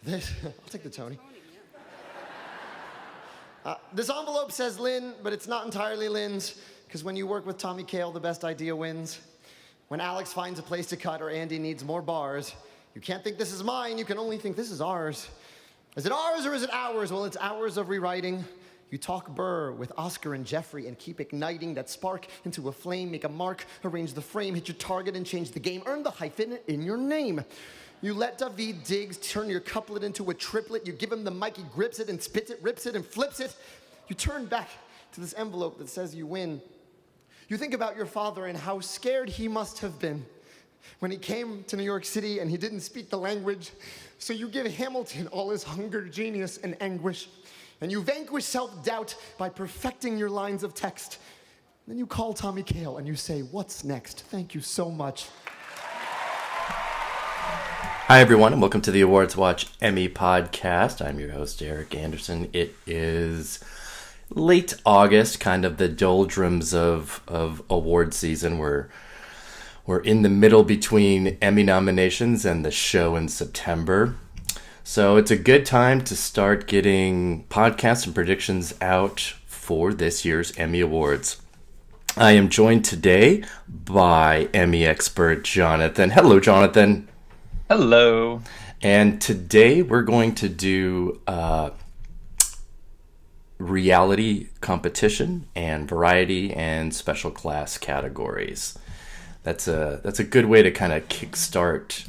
I'll take the Tony. This envelope says Lynn, but it's not entirely Lynn's, because when you work with Tommy Kail, the best idea wins. When Alex finds a place to cut or Andy needs more bars, you can't think this is mine, you can only think this is ours. Is it ours or is it ours? Well, it's hours of rewriting. You talk Burr with Oscar and Jeffrey and keep igniting that spark into a flame, make a mark, arrange the frame, hit your target and change the game, earn the hyphen in your name. You let David Diggs turn your couplet into a triplet. You give him the mic, he grips it and spits it, rips it and flips it. You turn back to this envelope that says you win. You think about your father and how scared he must have been when he came to New York City and he didn't speak the language. So you give Hamilton all his hunger, genius, and anguish. And you vanquish self-doubt by perfecting your lines of text. Then you call Tommy Kail and you say, what's next? Thank you so much. Hi, everyone, and welcome to the Awards Watch Emmy podcast. I'm your host, Eric Anderson. It is late August, kind of the doldrums of award season. We're in the middle between Emmy nominations and the show in September. So it's a good time to start getting podcasts and predictions out for this year's Emmy Awards. I am joined today by Emmy expert Jonathan. Hello, Jonathan. Hello. And today we're going to do reality competition and variety and special class categories. That's a good way to kind of kickstart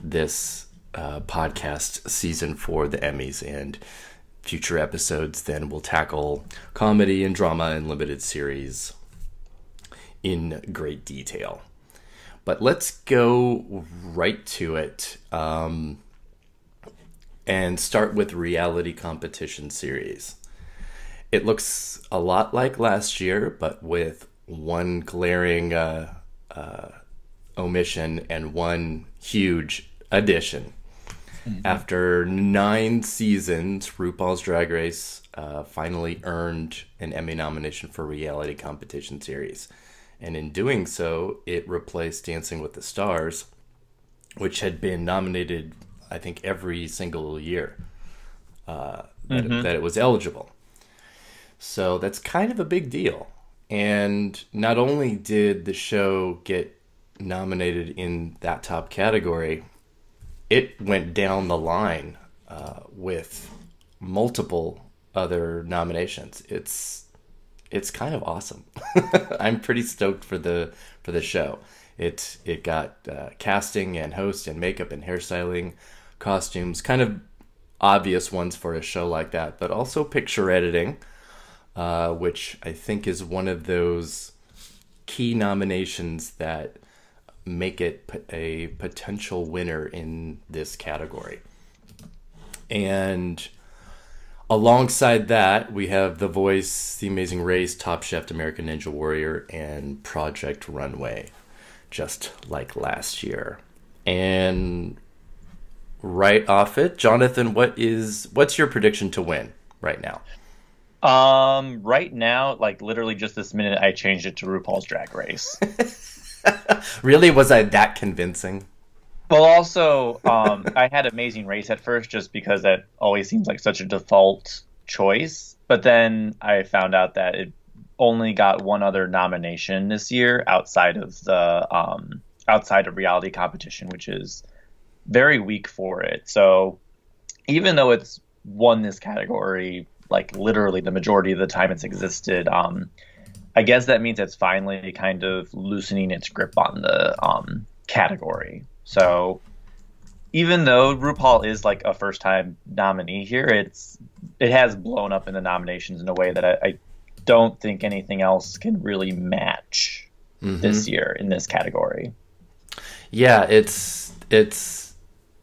this podcast season for the Emmys, and future episodes then will tackle comedy and drama and limited series in great detail. But let's go right to it and start with reality competition series. It looks a lot like last year, but with one glaring omission and one huge addition. Mm-hmm. After 9 seasons, RuPaul's Drag Race finally earned an Emmy nomination for reality competition series. And in doing so, it replaced Dancing with the Stars, which had been nominated, I think, every single year that it was eligible. So that's kind of a big deal. And not only did the show get nominated in that top category, it went down the line with multiple other nominations. It's kind of awesome. I'm pretty stoked for the show. It got casting and host and makeup and hairstyling, costumes, kind of obvious ones for a show like that, but also picture editing, which I think is one of those key nominations that make it a potential winner in this category. And alongside that, we have The Voice, The Amazing Race, Top Chef, American Ninja Warrior, and Project Runway, just like last year. And right off it, Jonathan, what's your prediction to win right now? Right now, like literally just this minute, I changed it to RuPaul's Drag Race. Really? Was I that convincing? Well, also, I had Amazing Race at first just because that always seems like such a default choice. But then I found out that it only got one other nomination this year outside of reality competition, which is very weak for it. So even though it's won this category, like literally the majority of the time it's existed, I guess that means it's finally kind of loosening its grip on the category. So even though RuPaul is like a first-time nominee here, it has blown up in the nominations in a way that I don't think anything else can really match this year in this category. Yeah, it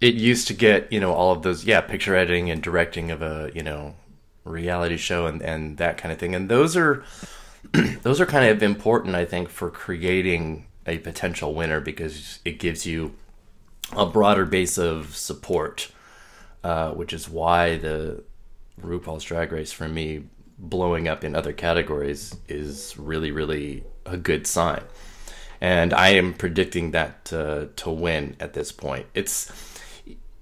used to get, all of those, picture editing and directing of a, reality show and that kind of thing. And those are kind of important, I think, for creating a potential winner, because it gives you a broader base of support, which is why the RuPaul's Drag Race, for me, blowing up in other categories is really, really a good sign. And I am predicting that to win at this point.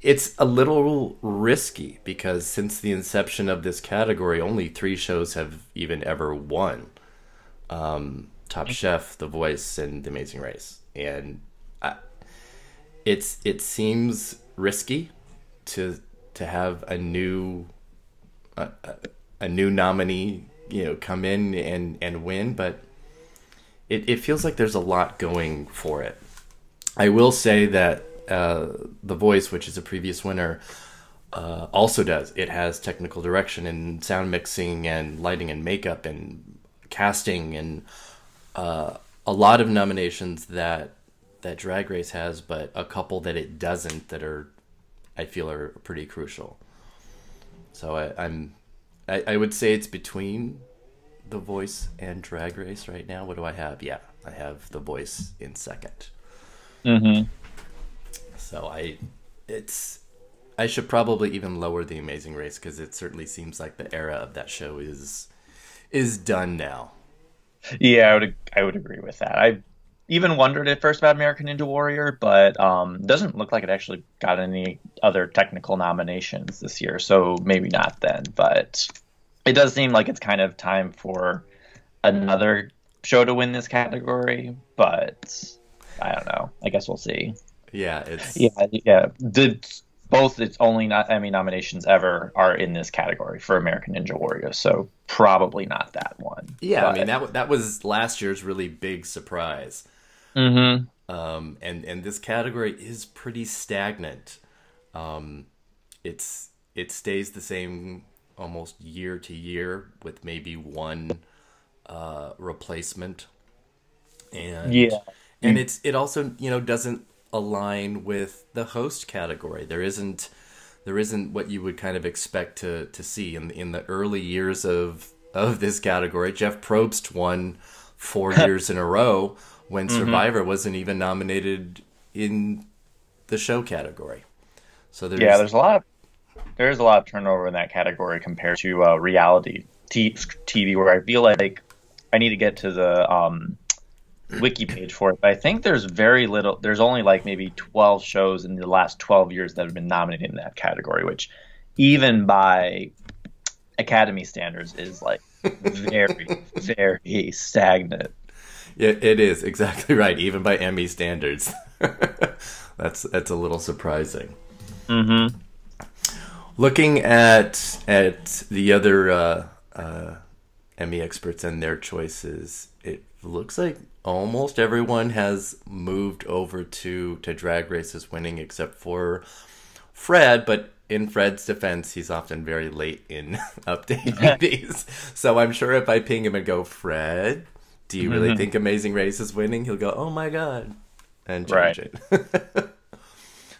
it's a little risky because since the inception of this category, only 3 shows have even ever won. Top Chef, The Voice, and The Amazing Race. And it seems risky to have a new nominee, come in and win, but it feels like there's a lot going for it. I will say that The Voice, which is a previous winner, also does. It has technical direction and sound mixing and lighting and makeup and casting and a lot of nominations that Drag Race has, but a couple that it doesn't that I feel are pretty crucial. So I would say it's between The Voice and Drag Race right now. What do I have? Yeah, I have The Voice in second. Mm-hmm. So I should probably even lower The Amazing Race because it certainly seems like the era of that show is done now. Yeah, I would agree with that. I even wondered at first about American Ninja Warrior, but it doesn't look like it actually got any other technical nominations this year, so maybe not then. But it does seem like it's kind of time for another show to win this category, but I don't know. I guess we'll see. Yeah, it's Both its only Emmy nominations ever are in this category for American Ninja Warrior, so probably not that one. Yeah, but... I mean that was last year's really big surprise. Mm-hmm. And this category is pretty stagnant. It stays the same almost year to year with maybe one replacement, and it also doesn't align with the host category. There isn't what you would kind of expect to see in the early years of this category. Jeff Probst won 4 years in a row when Survivor wasn't even nominated in the show category. So there's a lot of turnover in that category compared to reality TV, where I feel like I need to get to the wiki page for it, but I think there's very little. There's only like maybe 12 shows in the last 12 years that have been nominated in that category, which even by Academy standards is like very, very stagnant. Yeah, it is exactly right. Even by Emmy standards, that's a little surprising. Mm-hmm. Looking at the other Emmy experts and their choices, it looks like almost everyone has moved over to Drag Race as winning, except for Fred. But in Fred's defense, he's often very late in updating these. So I'm sure if I ping him and go, Fred, do you really think Amazing Race is winning? He'll go, oh my God, and change it.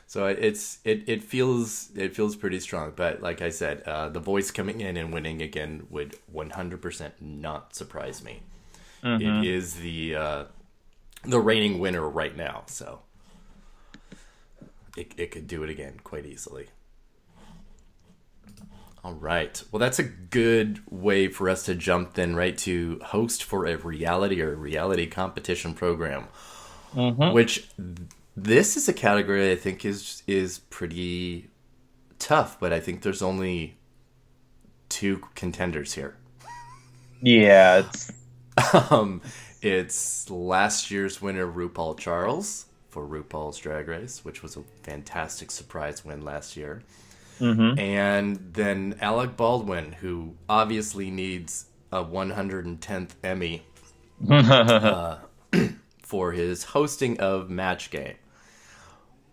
So it feels pretty strong. But like I said, The Voice coming in and winning again would 100% not surprise me. Mm-hmm. It is the reigning winner right now, so it could do it again quite easily. All right. Well, that's a good way for us to jump then right to host for a reality competition program, which this is a category I think is pretty tough, but I think there's only 2 contenders here. Yeah, it's last year's winner RuPaul Charles for RuPaul's Drag Race, which was a fantastic surprise win last year. Mm-hmm. And then Alec Baldwin, who obviously needs a 110th Emmy for his hosting of Match Game,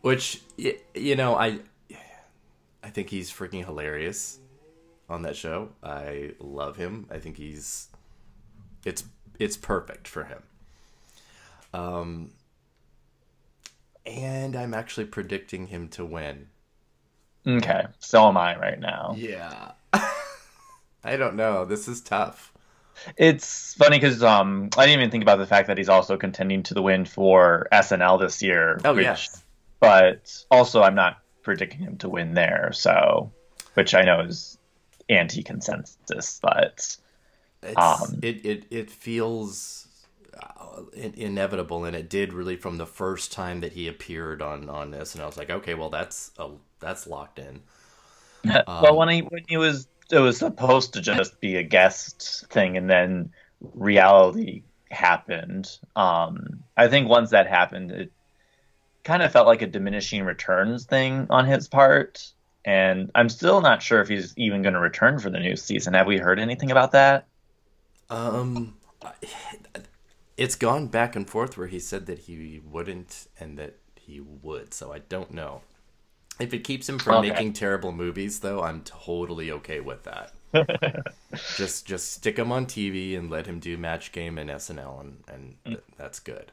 which I think he's freaking hilarious on that show. I love him. I think it's perfect for him. And I'm actually predicting him to win. Okay, so am I right now. Yeah. I don't know. This is tough. It's funny because I didn't even think about the fact that he's also contending to the win for SNL this year. Oh, yes. But also I'm not predicting him to win there, which I know is anti-consensus, but... It feels inevitable, and it did really from the first time that he appeared on SNL. I was like, okay, well that's that's locked in. Well, when he was, it was supposed to just be a guest thing, and then reality happened. I think once that happened, it kind of felt like a diminishing returns thing on his part, and I'm still not sure if he's even going to return for the new season. Have we heard anything about that? It's gone back and forth where he said that he wouldn't and that he would, so I don't know. If it keeps him from making terrible movies, though, I'm totally okay with that. just stick him on TV and let him do Match Game and SNL, and that's good.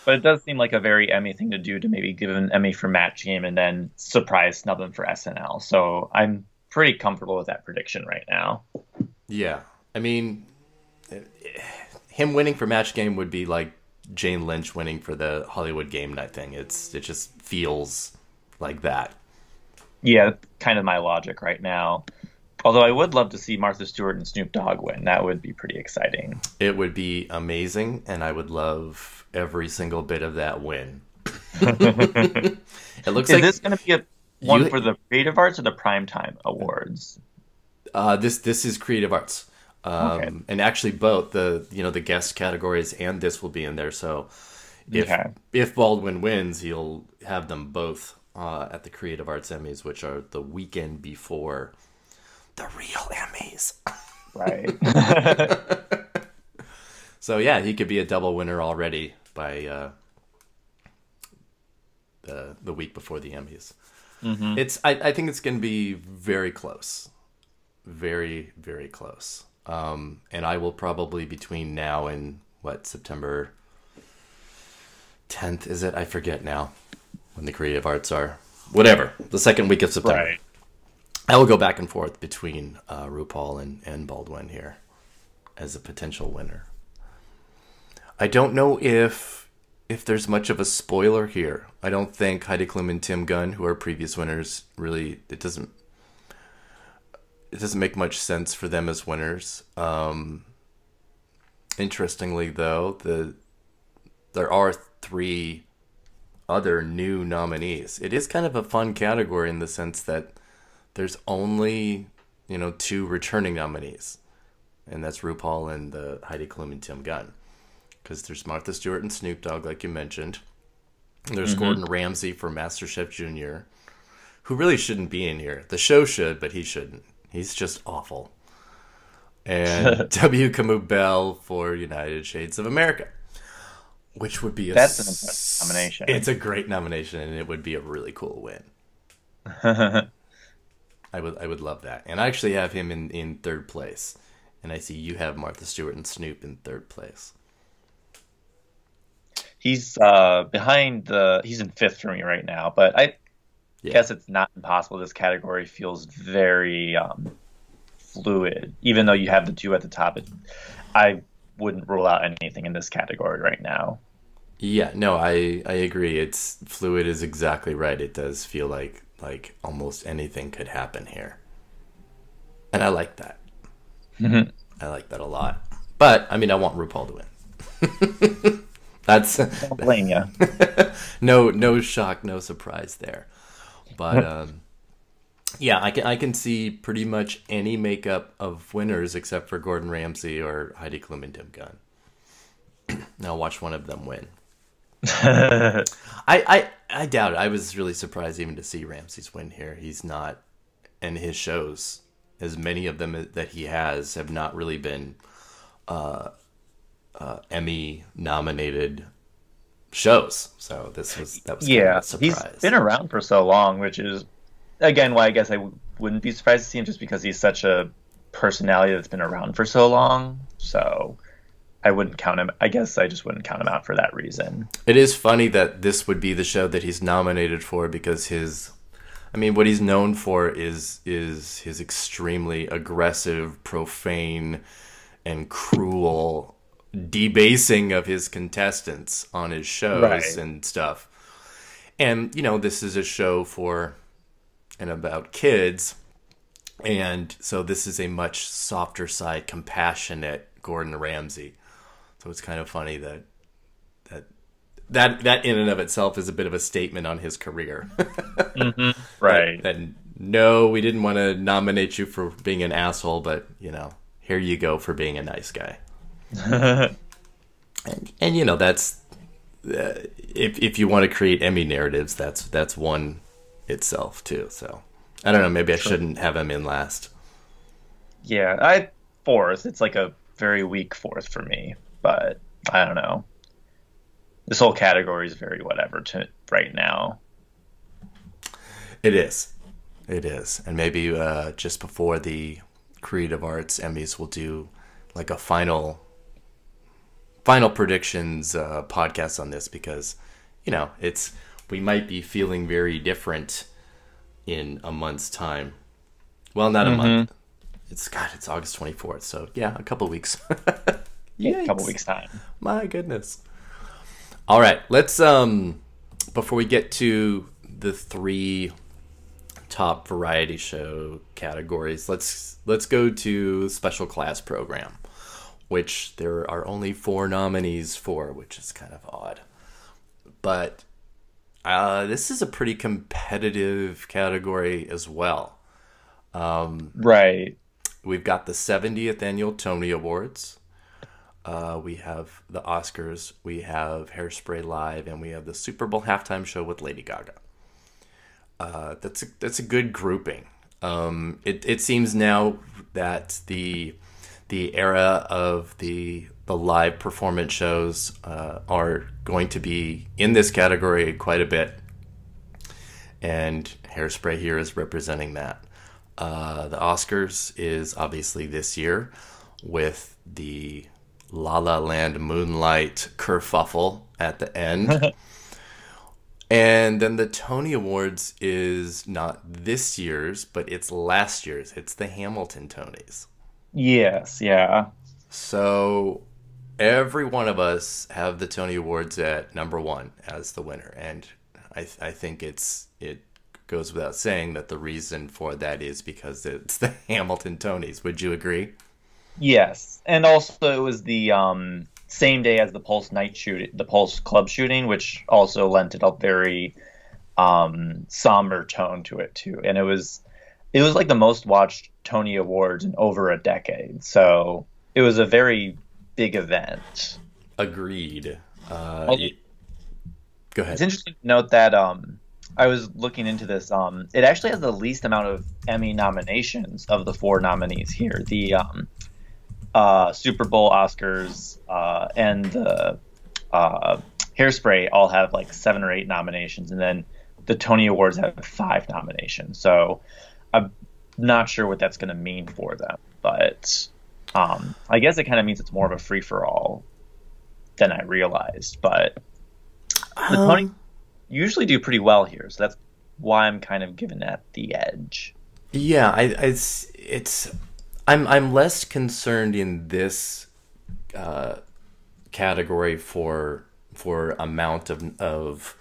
But it does seem like a very Emmy thing to do, to maybe give him an Emmy for Match Game and then surprise snub him for SNL. So I'm pretty comfortable with that prediction right now. Yeah. I mean, him winning for Match Game would be like Jane Lynch winning for the Hollywood Game Night thing. It just feels like that. Yeah, kind of my logic right now. Although I would love to see Martha Stewart and Snoop Dogg win. That would be pretty exciting. It would be amazing, and I would love every single bit of that win. It looks Is like this going to be one for the Creative Arts or the Primetime Awards? This is Creative Arts. Okay. And actually both the guest categories and this will be in there. So if Baldwin wins, he'll have them both at the Creative Arts Emmys, which are the weekend before the real Emmys. Right. So yeah, he could be a double winner already by the week before the Emmys. Mm-hmm. I think it's going to be very close, very, very close. And I will probably between now and September 10th is it? I forget now when the Creative Arts are. Whatever, the second week of September. Right. I will go back and forth between RuPaul and Baldwin here as a potential winner. I don't know if there's much of a spoiler here. I don't think Heidi Klum and Tim Gunn, who are previous winners, really it doesn't make much sense for them as winners. Interestingly, though, there are 3 other new nominees. It is kind of a fun category in the sense that there's only 2 returning nominees, and that's RuPaul and the Heidi Klum and Tim Gunn. Because there's Martha Stewart and Snoop Dogg, like you mentioned. There's Gordon Ramsay for MasterChef Junior, who really shouldn't be in here. The show should, but he shouldn't. He's just awful. And W. Kamau Bell for United Shades of America, which would be that's an impressive nomination. It's a great nomination, and it would be a really cool win. I would love that. And I actually have him in 3rd place. And I see you have Martha Stewart and Snoop in 3rd place. He's behind he's in 5th for me right now, but I guess it's not impossible. This category feels very fluid, even though you have the 2 at the top. I wouldn't rule out anything in this category right now. Yeah, no, I agree. It's fluid is exactly right. It does feel like almost anything could happen here, and I like that. Mm-hmm. I like that a lot. But I mean, I want RuPaul to win. Don't blame you. No shock, no surprise there. But yeah, I can see pretty much any makeup of winners except for Gordon Ramsay or Heidi Klum and Tim Gunn. Now watch one of them win. I doubt it. I was really surprised even to see Ramsay's win here. He's not, and his shows, as many of them that he has, have not really been Emmy nominated shows. So that was kind of a surprise. He's been around for so long, which is again why I guess I wouldn't be surprised to see him, just because he's such a personality that's been around for so long. So I wouldn't count him. I guess I just wouldn't count him out for that reason. It is funny that this would be the show that he's nominated for, because what he's known for is his extremely aggressive, profane, and cruel debasing of his contestants on his shows and stuff. And, this is a show for and about kids. And so this is a much softer side, compassionate Gordon Ramsay. So it's kind of funny that that in and of itself is a bit of a statement on his career. Right. That no, we didn't want to nominate you for being an asshole, but here you go for being a nice guy. and that's if you want to create Emmy narratives, that's one itself too. So I don't know, maybe I shouldn't have him in last. Yeah, fourth. It's like a very weak fourth for me, but I don't know. This whole category is very whatever to right now. It is. And maybe just before the Creative Arts Emmys, we'll do like a final predictions podcast on this, because we might be feeling very different in a month's time. Well, not a month. It's August 24th, so yeah, a couple weeks. Yeah, a couple weeks time. My goodness. All right, let's before we get to the 3 top variety show categories, let's go to special class program, which there are only 4 nominees for, which is kind of odd. But this is a pretty competitive category as well. Right. We've got the 70th Annual Tony Awards. We have the Oscars. We have Hairspray Live, and we have the Super Bowl halftime show with Lady Gaga. That's a good grouping. It seems now that the era of the live performance shows are going to be in this category quite a bit, and Hairspray here is representing that. The Oscars is obviously this year with the La La Land Moonlight kerfuffle at the end. And then the Tony Awards is not this year's, but it's last year's. It's the Hamilton Tonys. Yes, yeah. So every one of us have the Tony Awards at number 1 as the winner. And I think it goes without saying that the reason for that is because it's the Hamilton Tonys. Would you agree? Yes. And also it was the same day as the Pulse Club shooting, which also lent it a very somber tone to it too. And it was like the most watched Tony Awards in over a decade. So it was a very big event. Agreed. Go ahead. It's interesting to note that I was looking into this. It actually has the least amount of Emmy nominations of the 4 nominees here. The Super Bowl, Oscars, and the Hairspray all have like 7 or 8 nominations, and then the Tony Awards have 5 nominations. So I'm not sure what that's going to mean for them, but I guess it kind of means it's more of a free-for-all than I realized. But the Tony usually do pretty well here, so that's why I'm kind of giving that the edge. Yeah, I'm less concerned in this category for amount of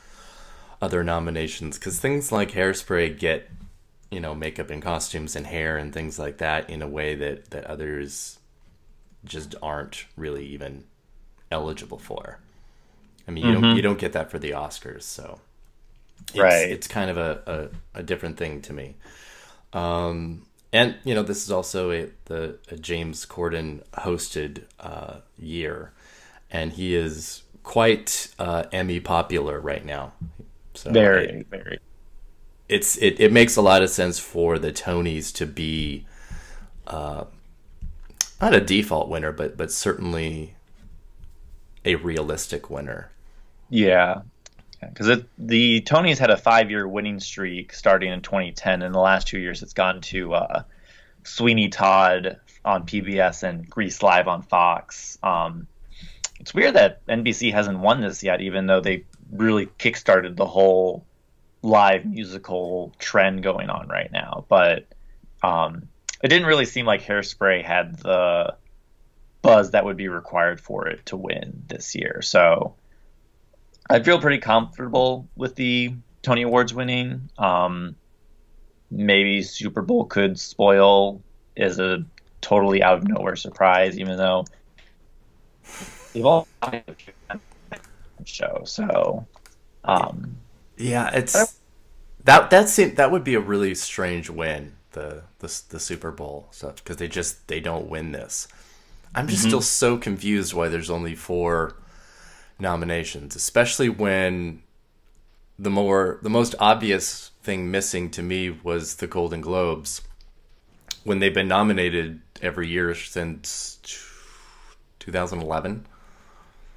other nominations, because things like Hairspray get makeup and costumes and hair and things like that in a way that others just aren't really even eligible for. I mean, you don't get that for the Oscars, so it's kind of a different thing to me. And this is also a James Corden hosted year, and he is quite Emmy popular right now. So very. It makes a lot of sense for the Tonys to be not a default winner, but certainly a realistic winner. Yeah, because the Tonys had a 5-year winning streak starting in 2010. In the last 2 years, it's gone to Sweeney Todd on PBS and Grease Live on Fox. It's weird that NBC hasn't won this yet, even though they really kickstarted the whole live musical trend going on right now. But it didn't really seem like Hairspray had the buzz that would be required for it to win this year. So I feel pretty comfortable with the Tony Awards winning. Maybe Super Bowl could spoil as a totally out of nowhere surprise, even though they've all show. So, yeah, it's that would be a really strange win, the Super Bowl stuff, because they don't win this. I'm just still so confused why there's only 4 nominations, especially when the most obvious thing missing to me was the Golden Globes, when they've been nominated every year since 2011.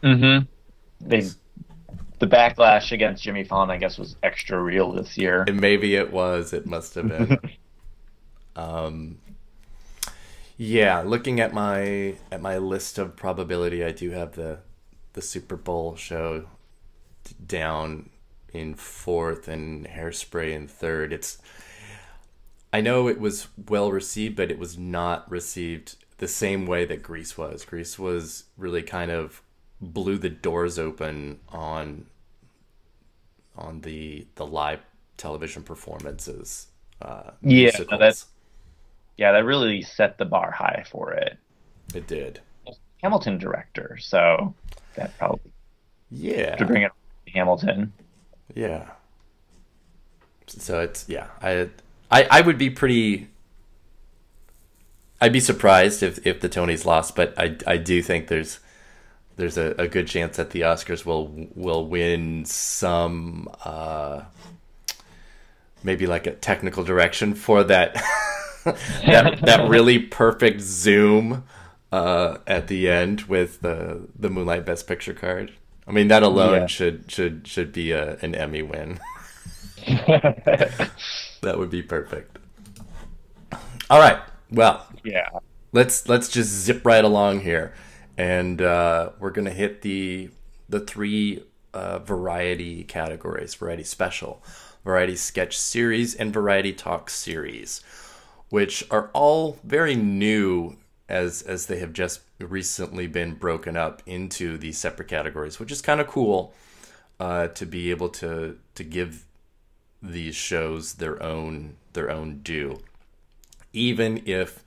The backlash against Jimmy Fallon, I guess, was extra real this year. And maybe it was. It must have been. Yeah, looking at my list of probability, I do have the Super Bowl show down in 4th and Hairspray in 3rd. I know it was well received, but it was not received the same way that Grease was. Grease was really kind of blew the doors open on the live television performances. Musicals. That really set the bar high for it. It did. Hamilton director, so that probably to bring it to Hamilton. Yeah. So it's I would be I'd be surprised if the Tonys lost, but I do think there's a good chance that the Oscars will win some maybe like a technical direction for that that really perfect zoom at the end with the Moonlight Best Picture card. I mean, that alone should be an Emmy win. That would be perfect. All right. Well, let's just zip right along here, and we're gonna hit the 3 variety categories: variety special, variety sketch series, and variety talk series, which are all very new as they have just recently been broken up into these separate categories, which is kind of cool to be able to give these shows their own due, even if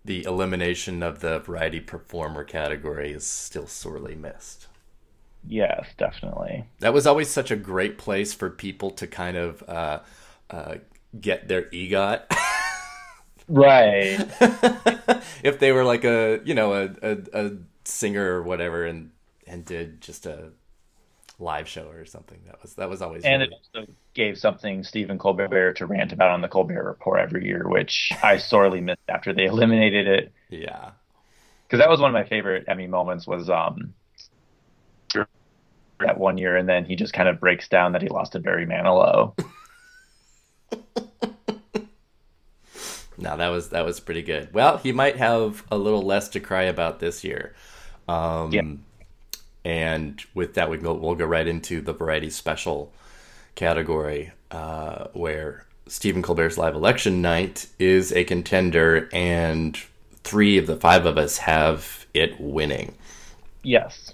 the elimination of the variety performer category is still sorely missed. Yes, definitely. That was always such a great place for people to kind of get their EGOT. Right. If they were like a singer or whatever and did just a live show or something, that was always and really... It also gave something Stephen Colbert to rant about on the Colbert Report every year, which I sorely missed after they eliminated it. Yeah, because that was one of my favorite Emmy moments, was that one year, and then he just kind of breaks down that he lost to Barry Manilow. No, that was pretty good. Well, he might have a little less to cry about this year. And with that, we'll go right into the variety special category, where Stephen Colbert's Live Election Night is a contender, and 3 of the 5 of us have it winning. Yes.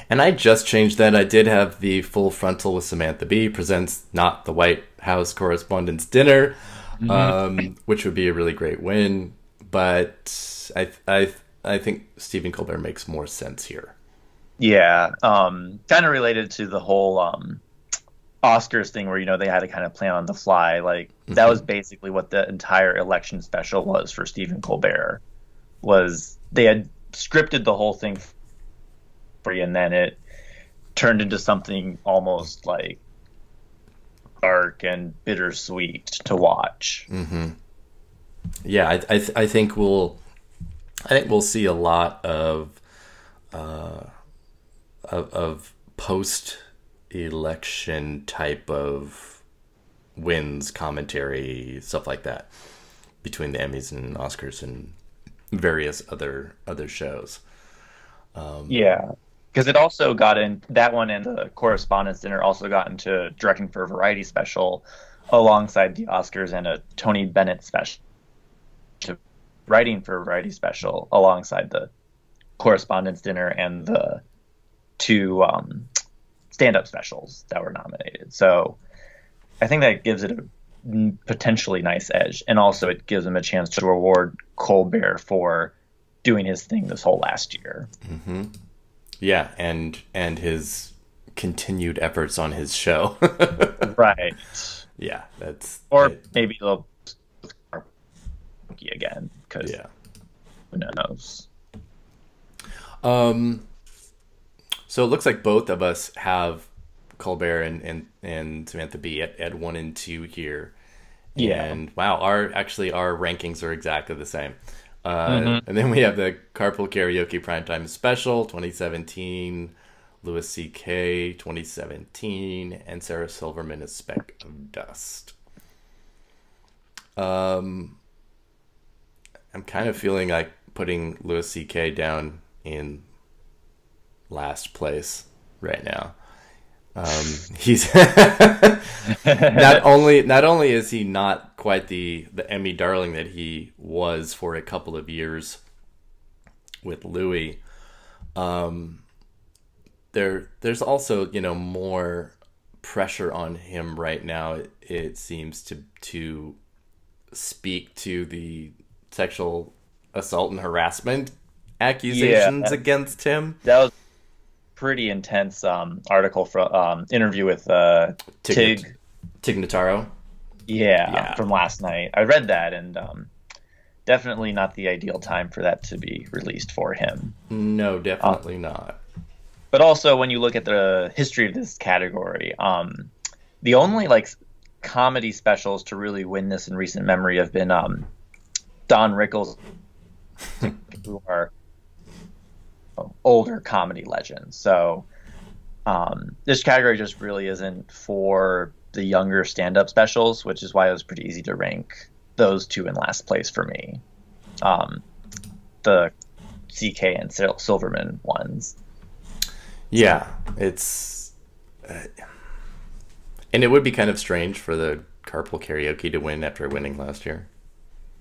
And I just changed that. I did have the Full Frontal with Samantha Bee presents Not the White House Correspondents' Dinner, which would be a really great win. But I think Stephen Colbert makes more sense here. Yeah, kind of related to the whole Oscars thing where, they had to kind of plan on the fly. Like, that was basically what the entire election special was for Stephen Colbert. Was they had scripted the whole thing for you, and then it turned into something almost like dark and bittersweet to watch. Yeah, I think we'll see a lot of post-election type of wins, commentary, stuff like that, between the Emmys and Oscars and various other shows. Because it also got in, that one and the Correspondents' Dinner also got into directing for a variety special alongside the Oscars, and a Tony Bennett special, writing for a variety special alongside the Correspondents' Dinner and the 2 stand-up specials that were nominated. So I think that gives it a potentially nice edge, and also it gives him a chance to reward Colbert for doing his thing this whole last year. Yeah, and his continued efforts on his show. Right. Yeah, that's maybe they'll again because who knows. So it looks like both of us have Colbert and Samantha Bee at 1 and 2 here. Yeah. And wow, our rankings are exactly the same. And then we have the Carpool Karaoke Primetime Special 2017, Louis C.K. 2017, and Sarah Silverman A Speck of Dust. I'm kind of feeling like putting Louis C.K. down in last place right now. He's not only is he not quite the Emmy darling that he was for a couple of years with Louis. There's also, more pressure on him right now. It seems to speak to the sexual assault and harassment accusations against him. That was pretty intense article from interview with Tig Notaro. From last night. I read that, and definitely not the ideal time for that to be released for him. No, definitely not. But also, when you look at the history of this category, the only comedy specials to really win this in recent memory have been Don Rickles, who are older comedy legends. So this category just really isn't for the younger stand-up specials, which is why it was pretty easy to rank those two in last place for me. The CK and Silverman ones. Yeah, it's and it would be kind of strange for the Carpool Karaoke to win after winning last year.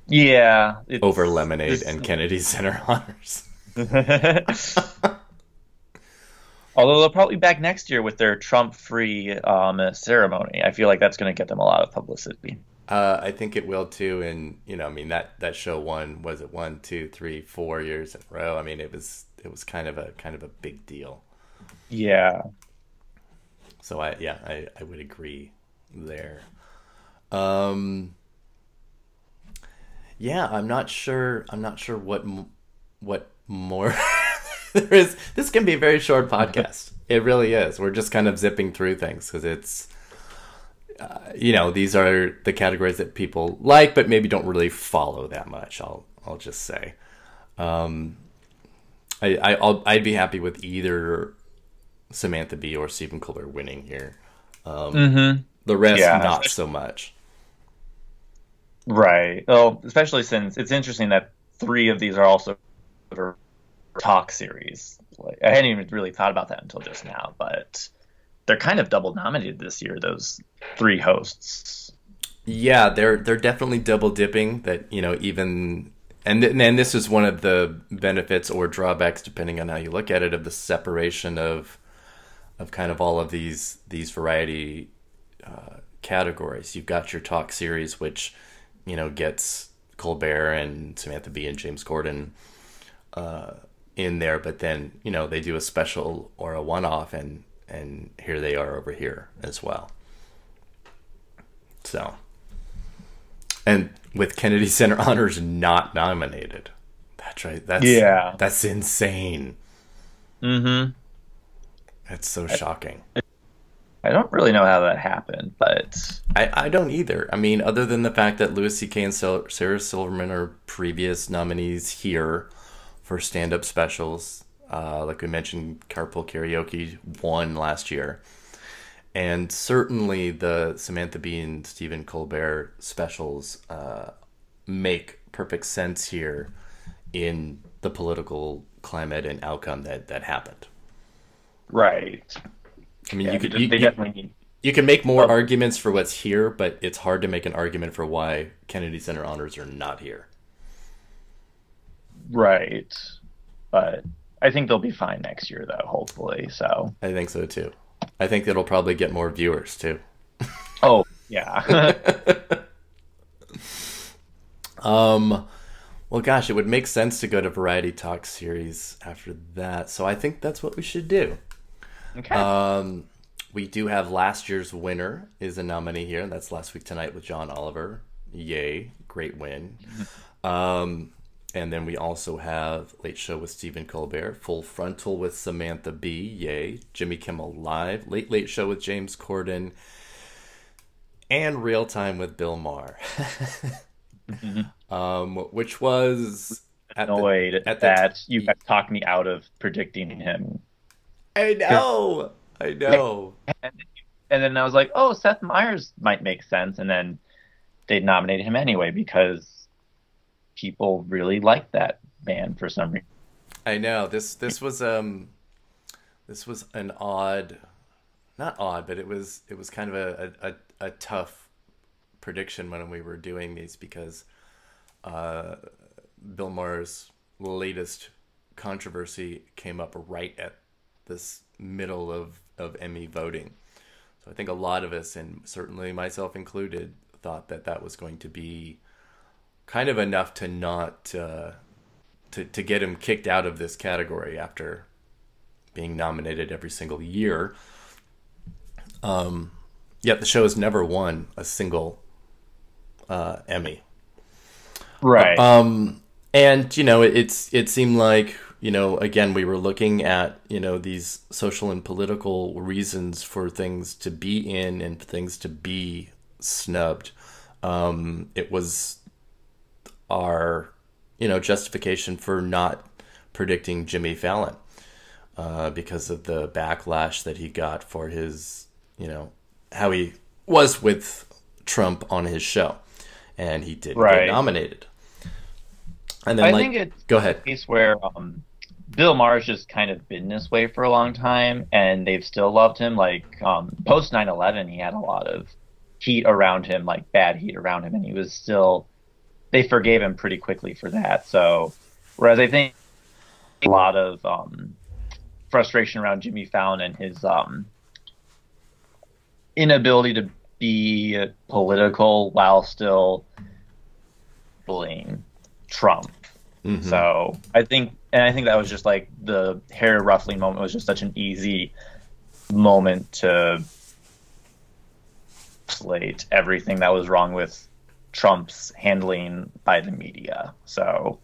Yeah, over Lemonade and Kennedy Center Honors. Although they'll probably be back next year with their Trump-free ceremony. I feel like that's going to get them a lot of publicity. I think it will too, and that show won. Was it 1, 2, 3, 4 years in a row? I mean, it was kind of a big deal. Yeah. So I would agree there. Yeah, I'm not sure what more there is. This can be a very short podcast. It really is. We're just kind of zipping through things because it's, these are the categories that people like, but maybe don't really follow that much. I'll just say, I'd be happy with either Samantha Bee or Stephen Colbert winning here. The rest, not so much. Right. Well, especially since it's interesting that 3 of these are also talk series. I hadn't even really thought about that until just now, but they're kind of double nominated this year, those 3 hosts. Yeah, they're definitely double dipping. That even and this is one of the benefits or drawbacks, depending on how you look at it, of the separation of kind of all of these variety categories. You've got your talk series, which gets Colbert and Samantha Bee and James Corden in there, but then they do a special or a one-off, and here they are over here as well. So, and with Kennedy Center Honors not nominated, that's right. That's insane. That's so shocking. I don't really know how that happened, but I don't either. I mean, other than the fact that Louis C.K. and Sarah Silverman are previous nominees here for stand-up specials. Like we mentioned, Carpool Karaoke won last year. And certainly the Samantha Bee and Stephen Colbert specials make perfect sense here in the political climate and outcome that happened. Right. I mean, you can make more arguments for what's here, but it's hard to make an argument for why Kennedy Center Honors are not here. Right. But I think they'll be fine next year, though, hopefully. So I think so, too. I think it'll probably get more viewers, too. Oh, yeah. Well, gosh, it would make sense to go to Variety Talk series after that. So I think that's what we should do. Okay. We do have last year's winner is a nominee here. That's Last Week Tonight with John Oliver. Yay. Great win. And then we also have Late Show with Stephen Colbert, Full Frontal with Samantha Bee, yay, Jimmy Kimmel Live, Late Late Show with James Corden, and Real Time with Bill Maher. Which was annoyed that you guys talked me out of predicting him. I know. And then I was like, oh, Seth Meyers might make sense, and then they nominated him anyway because people really like that band for some reason. I know this was an odd, not odd, but it was kind of a tough prediction when we were doing these because Bill Maher's latest controversy came up right at this middle of Emmy voting. So I think a lot of us, and certainly myself included, thought that was going to be kind of enough to not to get him kicked out of this category after being nominated every single year. Yet the show has never won a single Emmy. Right. And it seemed like, again, we were looking at, these social and political reasons for things to be in and things to be snubbed. It was our, justification for not predicting Jimmy Fallon because of the backlash that he got for his, how he was with Trump on his show. And he did get nominated. And then, I think it's go ahead. A case where Bill Maher's just kind of been this way for a long time, and they've still loved him. Like, post 9/11, he had a lot of heat around him, like bad heat around him, and he was still... They forgave him pretty quickly for that. So, whereas I think a lot of frustration around Jimmy Fallon and his inability to be political while still bullying Trump. Mm-hmm. So I think that was just like the hair ruffling moment was just such an easy moment to slate everything that was wrong with Trump's handling by the media. So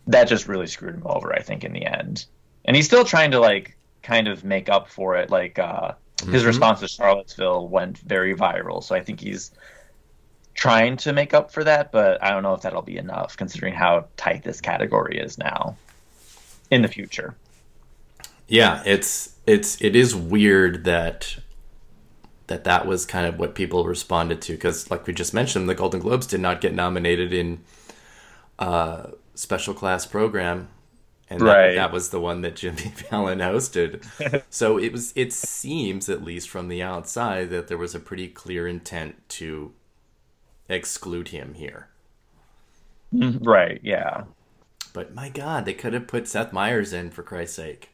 that just really screwed him over, I think, in the end. And he's still trying to kind of make up for it. His response to Charlottesville went very viral. So I think he's trying to make up for that, but I don't know if that'll be enough considering how tight this category is now in the future. Yeah, it is weird that was kind of what people responded to, because like we just mentioned, the Golden Globes did not get nominated in special class program, and that was the one that Jimmy Fallon hosted. So it seems, at least from the outside, that there was a pretty clear intent to exclude him here. Right, yeah. But my God, they could have put Seth Meyers in, for Christ's sake.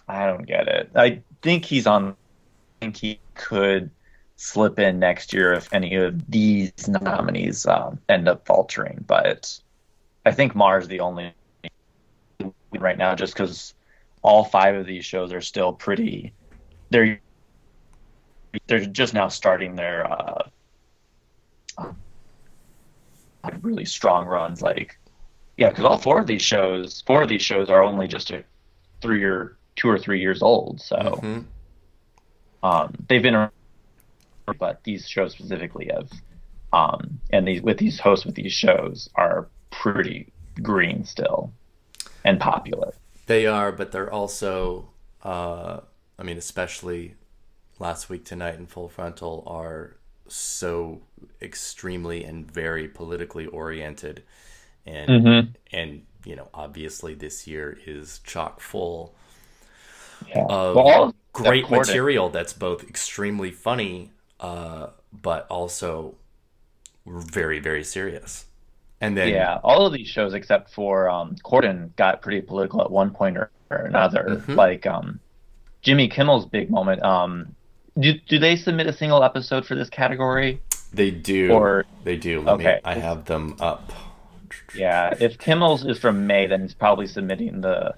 I don't get it. I think he could slip in next year if any of these nominees end up faltering. But I think Maher's the only right now, just because all 5 of these shows are still pretty. They're just now starting their really strong runs. Because all 4 of these shows are only just 2 or 3 years old. So they've been around, but these shows specifically have, with these hosts with these shows are pretty green still and popular. They are, but they're also, especially Last Week Tonight and Full Frontal are so extremely and very politically oriented, and obviously this year is chock full of great material that's both extremely funny, but also very, very serious. And then all of these shows except for Corden got pretty political at one point or another. Jimmy Kimmel's big moment. Do they submit a single episode for this category? They do. They do. I have them up. Yeah, if Kimmel's is from May, then he's probably submitting the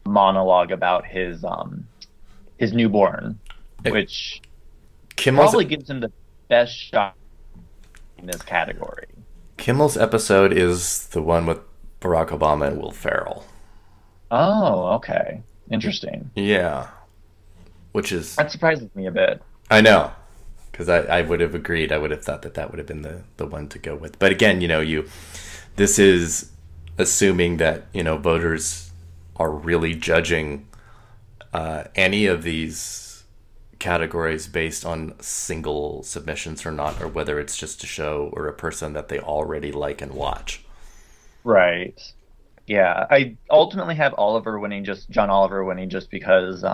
monologue about his newborn, which Kimmel's probably gives him the best shot in this category. Kimmel's episode is the one with Barack Obama and Will Ferrell. Oh, okay. Interesting. Yeah. Which is... That surprises me a bit. I know. Because I would have agreed. I would have thought that would have been the one to go with. But again, this is assuming that, voters are really judging any of these categories based on single submissions or not, or whether it's just a show or a person that they already like and watch. Right. Yeah. I ultimately have John Oliver winning just because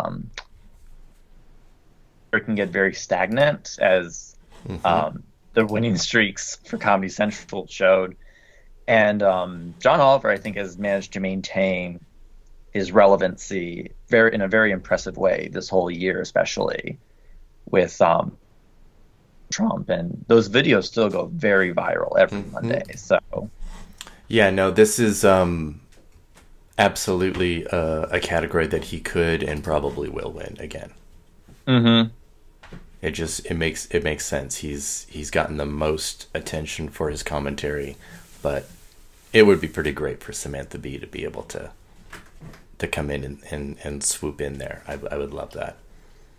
it can get very stagnant, as the winning streaks for Comedy Central showed. And John Oliver, I think, has managed to maintain his relevancy in a very impressive way this whole year, especially with Trump. And those videos still go very viral every Monday. So, yeah, no, this is absolutely a category that he could and probably will win again. Mm-hmm. It makes sense. He's gotten the most attention for his commentary, but it would be pretty great for Samantha Bee to be able to come in and swoop in there. I would love that.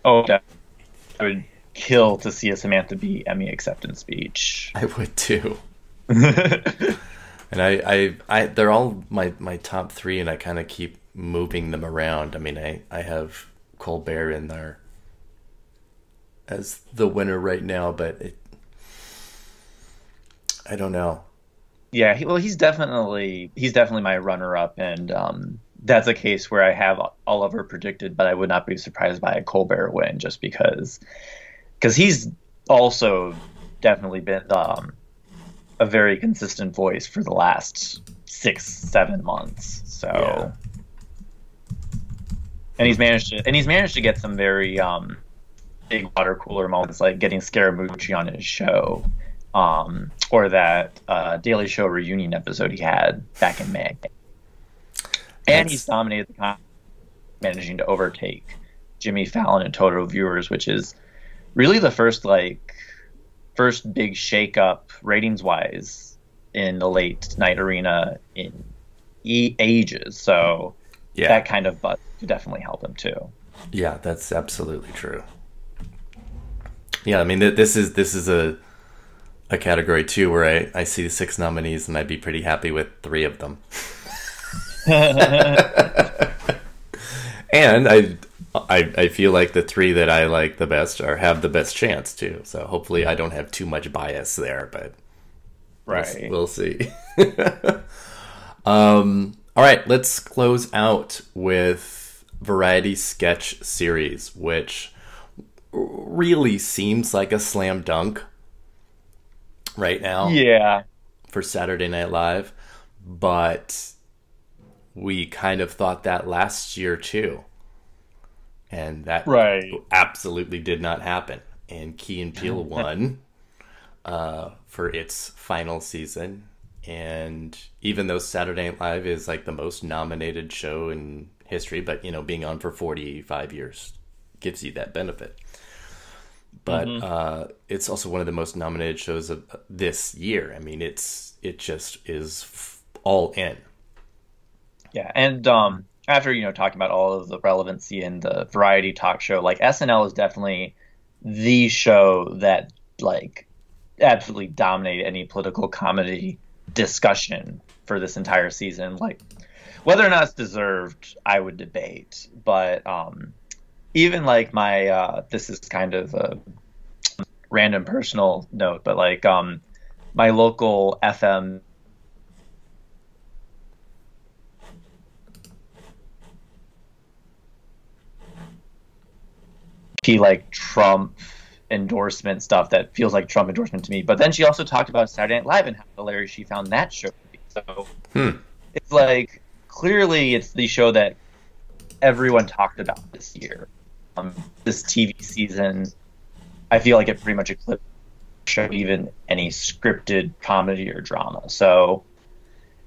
Oh, I would kill to see a Samantha Bee Emmy acceptance speech. I would too. And I they're all my top three, and I kind of keep moving them around. I mean, I have Colbert in there as the winner right now, but I don't know. Yeah, he's definitely my runner-up, and that's a case where I have Oliver predicted, but I would not be surprised by a Colbert win, just because he's also definitely been a very consistent voice for the last 6-7 months. So, yeah. And he's managed to get some very big water cooler moments, like getting Scaramucci on his show, or that Daily Show reunion episode he had back in May. And he's dominated the managing to overtake Jimmy Fallon in total viewers, which is really the first big shakeup ratings wise in the late night arena in ages. So yeah, that kind of buzz could definitely help him too. Yeah, that's absolutely true. Yeah, I mean, this is a category too where I see 6 nominees and I'd be pretty happy with 3 of them. And I feel like the 3 that I like the best have the best chance too. So hopefully I don't have too much bias there, but right, we'll see. All right, let's close out with Variety Sketch Series, which really seems like a slam dunk right now. Yeah, for Saturday Night Live, but we kind of thought that last year too, and that absolutely did not happen. And Key and Peele won for its final season, and even though Saturday Night Live is like the most nominated show in history, but being on for 45 years gives you that benefit. But it's also one of the most nominated shows of this year. I mean, it just is all in. Yeah, and after talking about all of the relevancy in the variety talk show, like SNL is definitely the show that absolutely dominated any political comedy discussion for this entire season. Like whether or not it's deserved, I would debate. But even like my this is kind of a random personal note, but like my local FM like Trump endorsement stuff that feels like Trump endorsement to me. But then she also talked about Saturday Night Live and how hilarious she found that show to be. So it's like clearly it's the show that everyone talked about this year. This TV season, I feel like it pretty much eclipsed even any scripted comedy or drama. So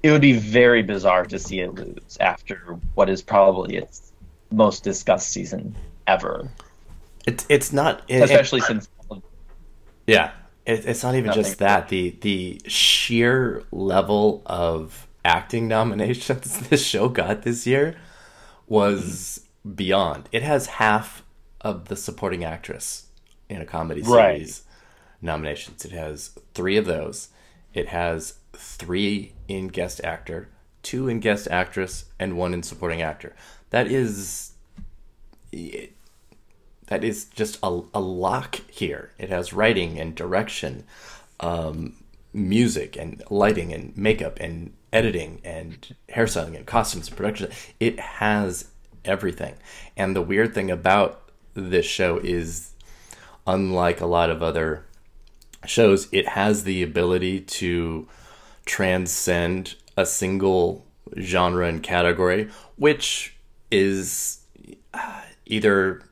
it would be very bizarre to see it lose after what is probably its most discussed season ever. It's not, especially since it's not even just that. The sheer level of acting nominations this show got this year was beyond. It has half of the supporting actress in a comedy series nominations. It has 3 of those. It has 3 in guest actor, 2 in guest actress, and 1 in supporting actor. That is just a lock here. It has writing and direction, music and lighting and makeup and editing and hairstyling and costumes and production. It has everything. And the weird thing about this show is, unlike a lot of other shows, it has the ability to transcend a single genre and category, which is either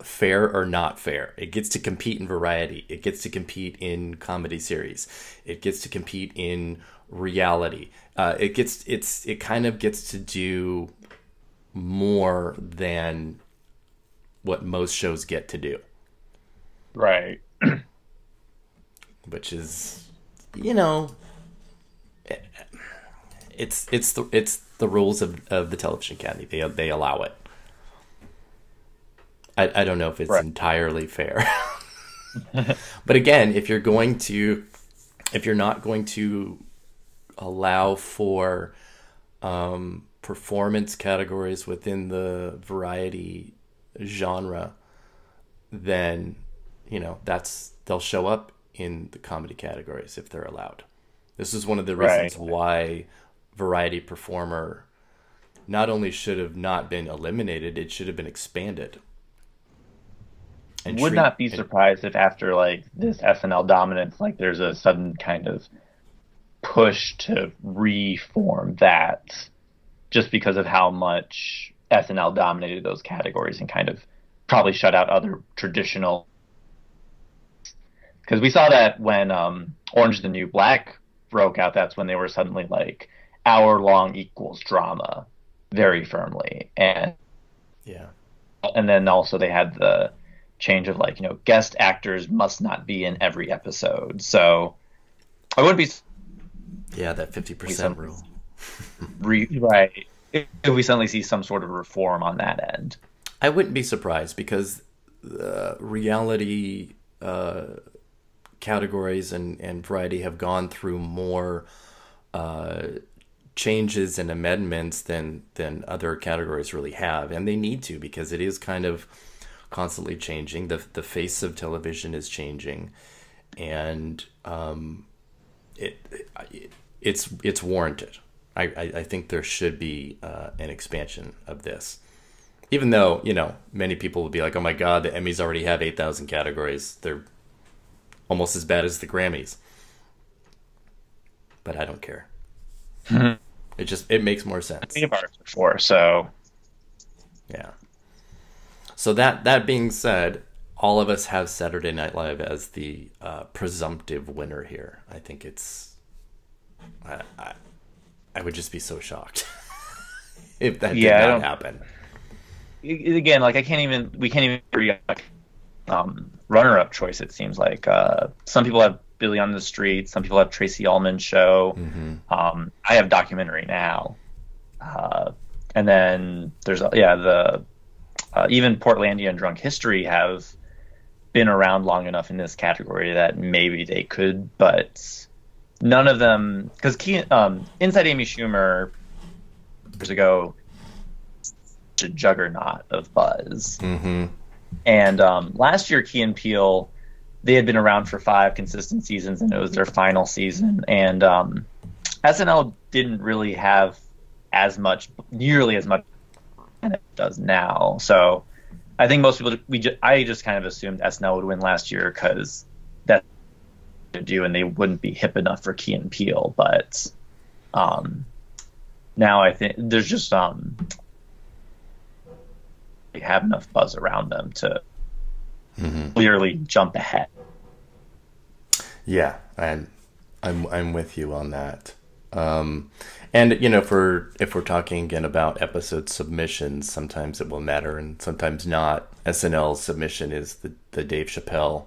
fair or not fair. It gets to compete in variety. It gets to compete in comedy series. It gets to compete in reality. It kind of gets to do more than what most shows get to do. Right. Which is, it's the rules of the Television Academy. They allow it. I don't know if it's entirely fair. But again, if you're not going to allow for performance categories within the variety genre, then they'll show up in the comedy categories if they're allowed. This is one of the reasons why variety performer not only should have not been eliminated, it should have been expanded. Would not be surprised if after this SNL dominance, there's a sudden kind of push to reform that, just because of how much SNL dominated those categories and kind of probably shut out other traditional. Because we saw that when Orange is the New Black broke out, that's when they were suddenly hour-long equals drama very firmly. And then also they had the change of guest actors must not be in every episode. So I wouldn't be that 50% rule. Right. If we suddenly see some sort of reform on that end. I wouldn't be surprised, because reality categories and variety have gone through more changes and amendments than other categories really have, and they need to, because it is kind of constantly changing. The face of television is changing, and it's warranted. I think there should be an expansion of this, even though many people will be like, oh my god, the Emmys already have 8,000 categories, they're almost as bad as the Grammys. But I don't care. It makes more sense. We've already before, so yeah. So that being said, all of us have Saturday Night Live as the presumptive winner here. I think it's. I would just be so shocked if that did not happen. Again, we can't even agree on runner-up choice. It seems like some people have Billy on the Street, some people have Tracy Ullman's show. Mm-hmm. I have Documentary Now, and then there's the even Portlandia and Drunk History have been around long enough in this category that maybe they could, but none of them, because Inside Amy Schumer years ago, a juggernaut of buzz. Mm-hmm. And last year, Key and Peele, they had been around for 5 consistent seasons, and it was their final season. And SNL didn't really have nearly as much as it does now. So I think most people, I just kind of assumed SNL would win last year because that's what they do, and they wouldn't be hip enough for Key and Peele. But now I think there's just they have enough buzz around them to clearly jump ahead. Yeah, I'm with you on that. And And, if we're talking again about episode submissions, sometimes it will matter and sometimes not. SNL's submission is the Dave Chappelle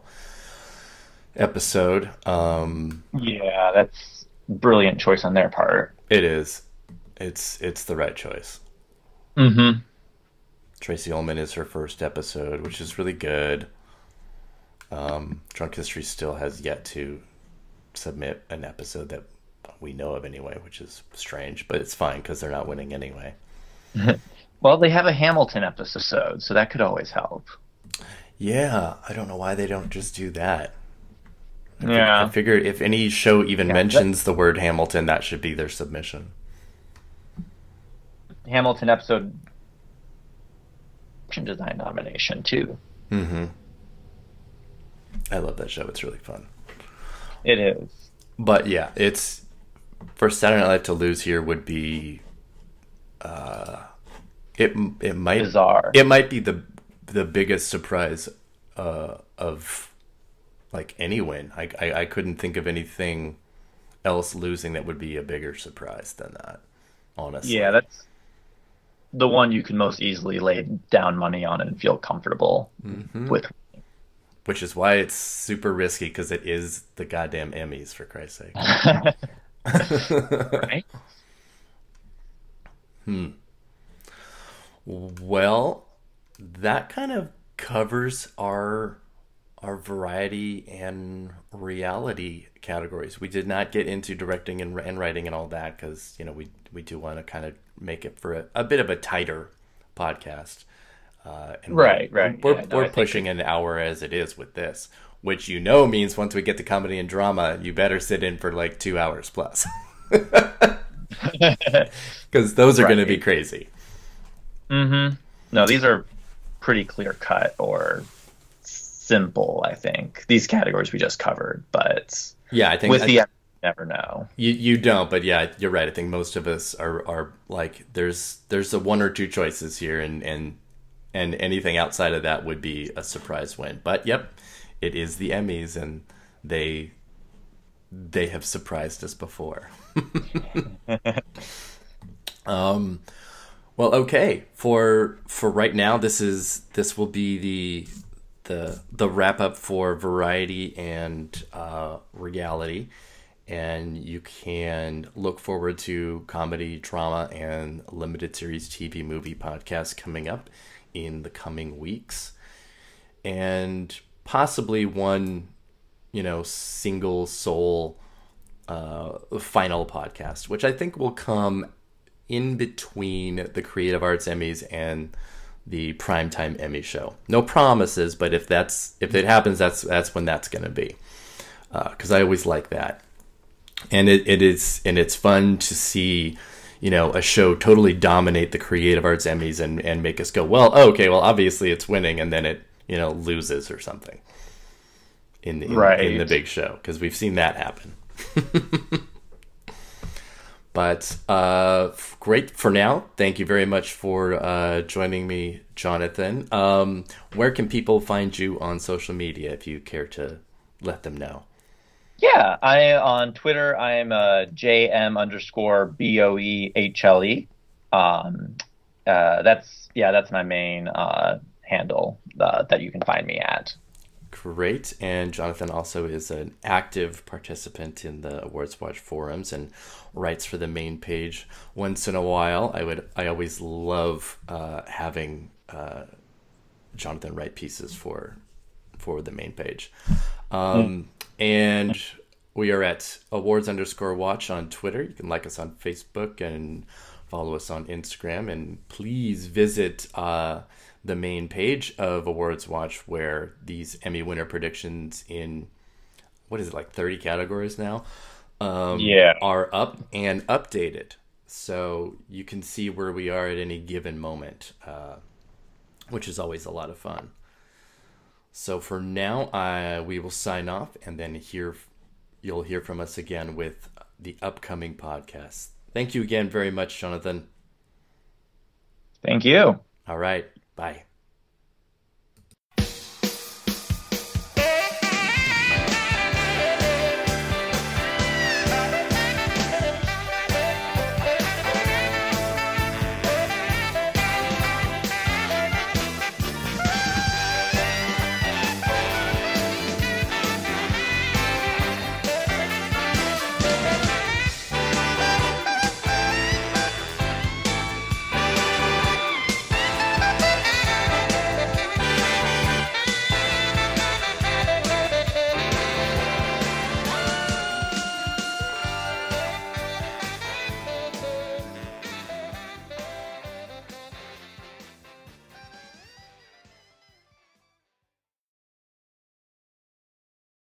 episode. Yeah, that's brilliant choice on their part. It is. It's the right choice. Mm-hmm. Tracy Ullman is her first episode, which is really good. Drunk History still has yet to submit an episode that we know of anyway, which is strange, but it's fine because they're not winning anyway. Well, they have a Hamilton episode, so that could always help. Yeah, I don't know why they don't just do that. I figure if any show even mentions the word Hamilton, that should be their submission. Hamilton episode design nomination too. Mm-hmm. I love that show. It's really fun. It is. But yeah, it's for Saturday Night Live to lose here would be it might bizarre. It might be the biggest surprise of like any win. I couldn't think of anything else losing that would be a bigger surprise than that, honestly. Yeah, that's the one you can most easily lay down money on and feel comfortable with. Which is why it's super risky, because it is the goddamn Emmys, for Christ's sake. Right? Well, that kind of covers our variety and reality categories. We did not get into directing and writing and all that because, we do want to kind of make it for a bit of a tighter podcast. And right. We're pushing an hour as it is with this, which means once we get to comedy and drama, you better sit in for like 2 hours plus. Because those are going to be crazy. Mm-hmm. No, these are pretty clear cut or simple, I think. These categories we just covered, but yeah, I think you never know. You don't, but yeah, you're right. I think most of us are like there's a one or two choices here, and anything outside of that would be a surprise win. But yep, it is the Emmys, and they have surprised us before. Well, okay. For right now, this will be the wrap up for variety and reality, and you can look forward to comedy, drama, and limited series TV movie podcasts coming up in the coming weeks, and possibly one single soul final podcast, which I think will come in between the Creative Arts Emmys and the Primetime Emmy show. No promises, but if it happens, that's when that's going to be. Because I always like that, and it's fun to see a show totally dominate the Creative Arts Emmys and make us go, well, okay, well obviously it's winning, and then it loses or something in the big show, because we've seen that happen. But great for now. Thank you very much for joining me, Jonathan. Where can people find you on social media if you care to let them know? Yeah, on Twitter, I'm JM_BOEHLE. That's my main handle that you can find me at. Great. And Jonathan also is an active participant in the Awards Watch forums and writes for the main page once in a while. I always love having Jonathan write pieces for the main page. And we are at awards_watch on Twitter. You can like us on Facebook and follow us on Instagram. And please visit the main page of Awards Watch, where these Emmy winner predictions in, 30 categories now, are up and updated. So you can see where we are at any given moment, which is always a lot of fun. So for now, we will sign off, and then you'll hear from us again with the upcoming podcast. Thank you again very much, Jonathan. Thank you. All right. Bye.